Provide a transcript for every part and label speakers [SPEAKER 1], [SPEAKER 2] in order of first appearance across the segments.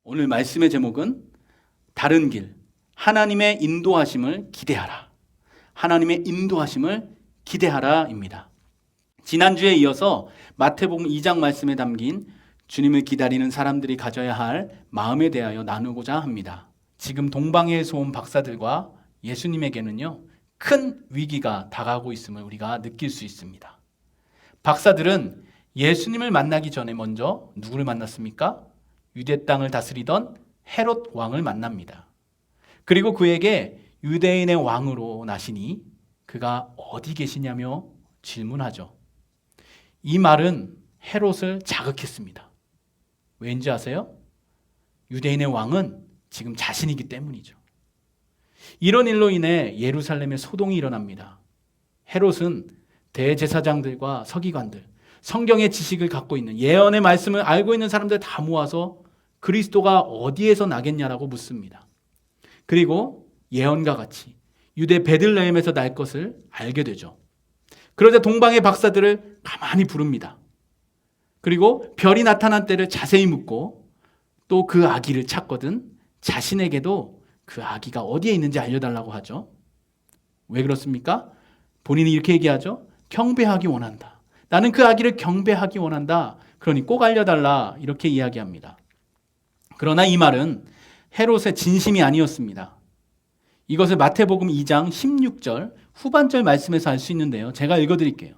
[SPEAKER 1] 오늘 말씀의 제목은 다른 길, 하나님의 인도하심을 기대하라. 하나님의 인도하심을 기대하라입니다. 지난주에 이어서 마태복음 2장 말씀에 담긴 주님을 기다리는 사람들이 가져야 할 마음에 대하여 나누고자 합니다. 지금 동방에서 온 박사들과 예수님에게는요, 큰 위기가 다가오고 있음을 우리가 느낄 수 있습니다. 박사들은 예수님을 만나기 전에 먼저 누구를 만났습니까? 유대 땅을 다스리던 헤롯 왕을 만납니다. 그리고 그에게 유대인의 왕으로 나시니 그가 어디 계시냐며 질문하죠. 이 말은 헤롯을 자극했습니다. 왠지 아세요? 유대인의 왕은 지금 자신이기 때문이죠. 이런 일로 인해 예루살렘에 소동이 일어납니다. 헤롯은 대제사장들과 서기관들, 성경의 지식을 갖고 있는, 예언의 말씀을 알고 있는 사람들 다 모아서 그리스도가 어디에서 나겠냐라고 묻습니다. 그리고 예언과 같이 유대 베들레헴에서 날 것을 알게 되죠. 그러자 동방의 박사들을 가만히 부릅니다. 그리고 별이 나타난 때를 자세히 묻고 또 그 아기를 찾거든 자신에게도 그 아기가 어디에 있는지 알려달라고 하죠. 왜 그렇습니까? 본인이 이렇게 얘기하죠. 경배하기 원한다. 나는 그 아기를 경배하기 원한다. 그러니 꼭 알려달라. 이렇게 이야기합니다. 그러나 이 말은 헤롯의 진심이 아니었습니다. 이것을 마태복음 2장 16절 후반절 말씀에서 알 수 있는데요. 제가 읽어드릴게요.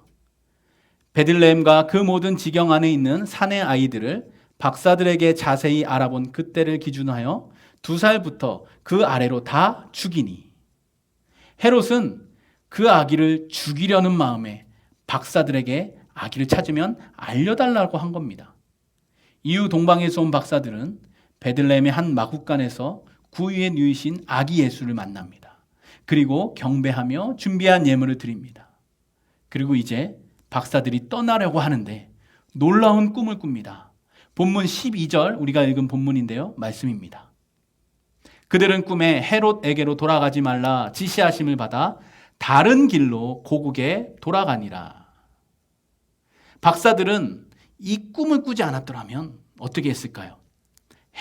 [SPEAKER 1] 베들레헴과 그 모든 지경 안에 있는 산의 아이들을 박사들에게 자세히 알아본 그때를 기준하여 2살부터 그 아래로 다 죽이니. 헤롯은 그 아기를 죽이려는 마음에 박사들에게 아기를 찾으면 알려달라고 한 겁니다. 이후 동방에서 온 박사들은 베들레헴의 한 마구간에서 구유에 누이신 아기 예수를 만납니다. 그리고 경배하며 준비한 예물을 드립니다. 그리고 이제 박사들이 떠나려고 하는데 놀라운 꿈을 꿉니다. 본문 12절 우리가 읽은 본문인데요. 말씀입니다. 그들은 꿈에 헤롯에게로 돌아가지 말라 지시하심을 받아 다른 길로 고국에 돌아가니라. 박사들은 이 꿈을 꾸지 않았더라면 어떻게 했을까요?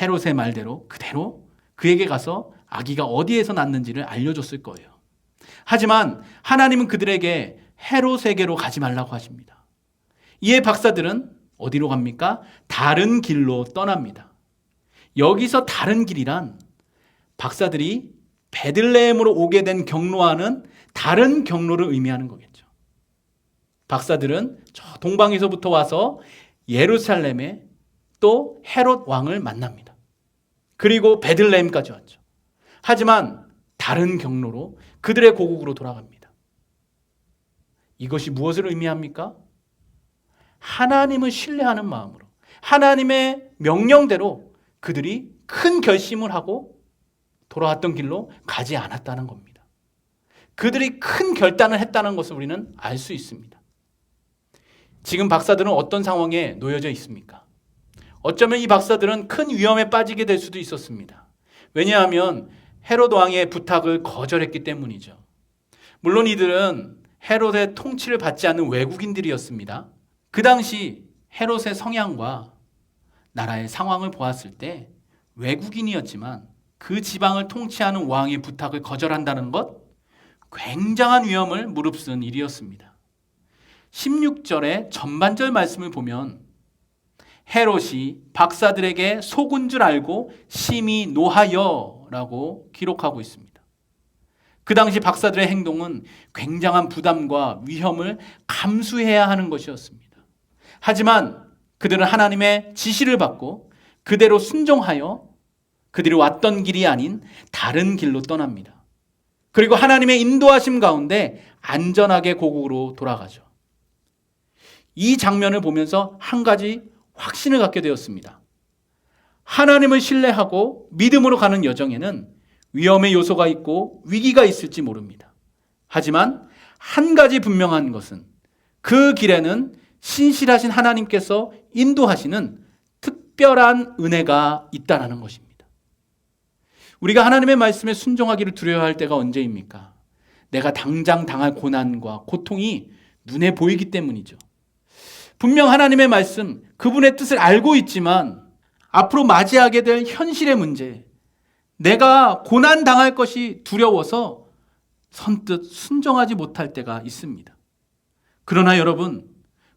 [SPEAKER 1] 헤롯의 말대로 그대로 그에게 가서 아기가 어디에서 났는지를 알려줬을 거예요. 하지만 하나님은 그들에게 헤롯에게로 가지 말라고 하십니다. 이에 박사들은 어디로 갑니까? 다른 길로 떠납니다. 여기서 다른 길이란 박사들이 베들레헴으로 오게 된 경로와는 다른 경로를 의미하는 거겠죠. 박사들은 저 동방에서부터 와서 예루살렘에 또 헤롯 왕을 만납니다. 그리고 베들레헴까지 왔죠. 하지만 다른 경로로 그들의 고국으로 돌아갑니다. 이것이 무엇을 의미합니까? 하나님을 신뢰하는 마음으로, 하나님의 명령대로 그들이 큰 결심을 하고 돌아왔던 길로 가지 않았다는 겁니다. 그들이 큰 결단을 했다는 것을 우리는 알 수 있습니다. 지금 박사들은 어떤 상황에 놓여져 있습니까? 어쩌면 이 박사들은 큰 위험에 빠지게 될 수도 있었습니다. 왜냐하면 헤롯 왕의 부탁을 거절했기 때문이죠. 물론 이들은 헤롯의 통치를 받지 않는 외국인들이었습니다. 그 당시 헤롯의 성향과 나라의 상황을 보았을 때 외국인이었지만 그 지방을 통치하는 왕의 부탁을 거절한다는 것, 굉장한 위험을 무릅쓴 일이었습니다. 16절의 전반절 말씀을 보면 헤롯이 박사들에게 속은 줄 알고 심히 노하여 라고 기록하고 있습니다. 그 당시 박사들의 행동은 굉장한 부담과 위험을 감수해야 하는 것이었습니다. 하지만 그들은 하나님의 지시를 받고 그대로 순종하여 그들이 왔던 길이 아닌 다른 길로 떠납니다. 그리고 하나님의 인도하심 가운데 안전하게 고국으로 돌아가죠. 이 장면을 보면서 한 가지 확신을 갖게 되었습니다. 하나님을 신뢰하고 믿음으로 가는 여정에는 위험의 요소가 있고 위기가 있을지 모릅니다. 하지만 한 가지 분명한 것은 그 길에는 신실하신 하나님께서 인도하시는 특별한 은혜가 있다는 것입니다. 우리가 하나님의 말씀에 순종하기를 두려워할 때가 언제입니까? 내가 당장 당할 고난과 고통이 눈에 보이기 때문이죠. 분명 하나님의 말씀, 그분의 뜻을 알고 있지만 앞으로 맞이하게 될 현실의 문제, 내가 고난 당할 것이 두려워서 선뜻 순종하지 못할 때가 있습니다. 그러나 여러분,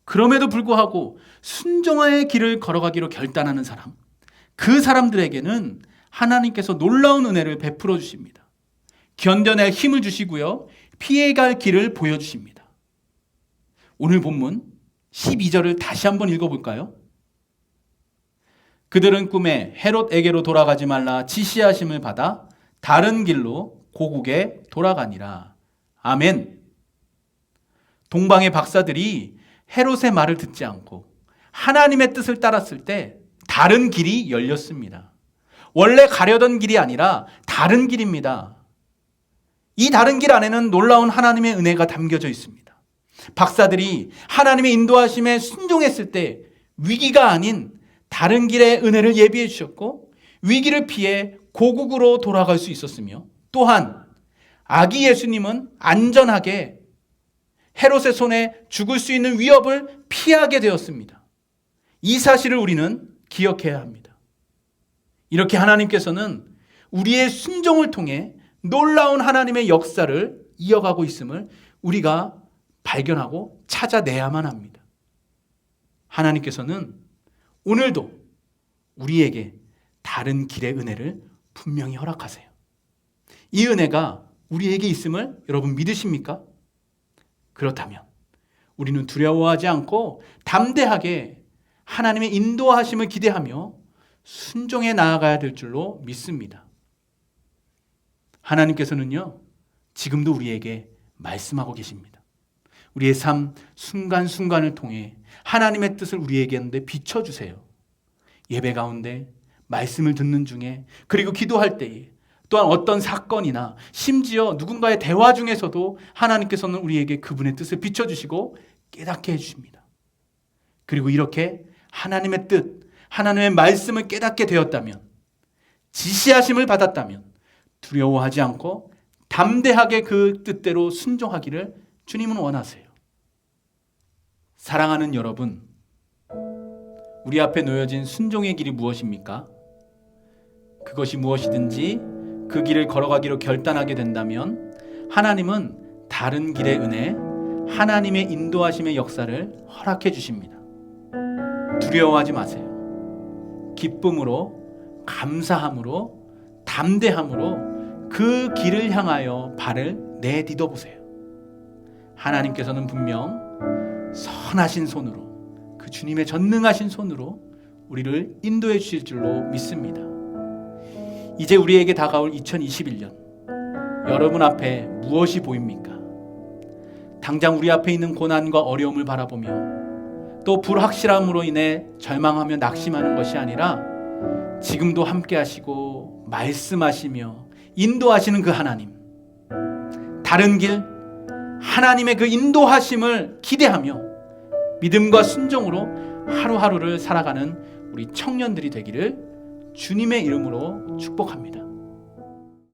[SPEAKER 1] 그럼에도 불구하고 순종의 길을 걸어가기로 결단하는 사람, 그 사람들에게는 하나님께서 놀라운 은혜를 베풀어 주십니다. 견뎌낼 힘을 주시고요, 피해갈 길을 보여주십니다. 오늘 본문 12절을 다시 한번 읽어볼까요? 그들은 꿈에 헤롯에게로 돌아가지 말라 지시하심을 받아 다른 길로 고국에 돌아가니라. 아멘. 동방의 박사들이 헤롯의 말을 듣지 않고 하나님의 뜻을 따랐을 때 다른 길이 열렸습니다. 원래 가려던 길이 아니라 다른 길입니다. 이 다른 길 안에는 놀라운 하나님의 은혜가 담겨져 있습니다. 박사들이 하나님의 인도하심에 순종했을 때 위기가 아닌 다른 길의 은혜를 예비해 주셨고 위기를 피해 고국으로 돌아갈 수 있었으며, 또한 아기 예수님은 안전하게 헤롯의 손에 죽을 수 있는 위협을 피하게 되었습니다. 이 사실을 우리는 기억해야 합니다. 이렇게 하나님께서는 우리의 순종을 통해 놀라운 하나님의 역사를 이어가고 있음을 우리가 발견하고 찾아내야만 합니다. 하나님께서는 오늘도 우리에게 다른 길의 은혜를 분명히 허락하세요. 이 은혜가 우리에게 있음을 여러분 믿으십니까? 그렇다면 우리는 두려워하지 않고 담대하게 하나님의 인도하심을 기대하며 순종해 나아가야 될 줄로 믿습니다. 하나님께서는요, 지금도 우리에게 말씀하고 계십니다. 우리의 삶 순간순간을 통해 하나님의 뜻을 우리에게 비춰주세요. 예배 가운데, 말씀을 듣는 중에, 그리고 기도할 때에, 또한 어떤 사건이나 심지어 누군가의 대화 중에서도 하나님께서는 우리에게 그분의 뜻을 비춰주시고 깨닫게 해주십니다. 그리고 이렇게 하나님의 뜻, 하나님의 말씀을 깨닫게 되었다면, 지시하심을 받았다면 두려워하지 않고 담대하게 그 뜻대로 순종하기를 주님은 원하세요. 사랑하는 여러분, 우리 앞에 놓여진 순종의 길이 무엇입니까? 그것이 무엇이든지 그 길을 걸어가기로 결단하게 된다면 하나님은 다른 길의 은혜, 하나님의 인도하심의 역사를 허락해 주십니다. 두려워하지 마세요. 기쁨으로, 감사함으로, 담대함으로 그 길을 향하여 발을 내딛어 보세요. 하나님께서는 분명 선하신 손으로, 그 주님의 전능하신 손으로 우리를 인도해 주실 줄로 믿습니다. 이제 우리에게 다가올 2021년, 여러분 앞에 무엇이 보입니까? 당장 우리 앞에 있는 고난과 어려움을 바라보며 또 불확실함으로 인해 절망하며 낙심하는 것이 아니라 지금도 함께 하시고 말씀하시며 인도하시는 그 하나님, 다른 길, 하나님의 그 인도하심을 기대하며 믿음과 순종으로 하루하루를 살아가는 우리 청년들이 되기를 주님의 이름으로 축복합니다.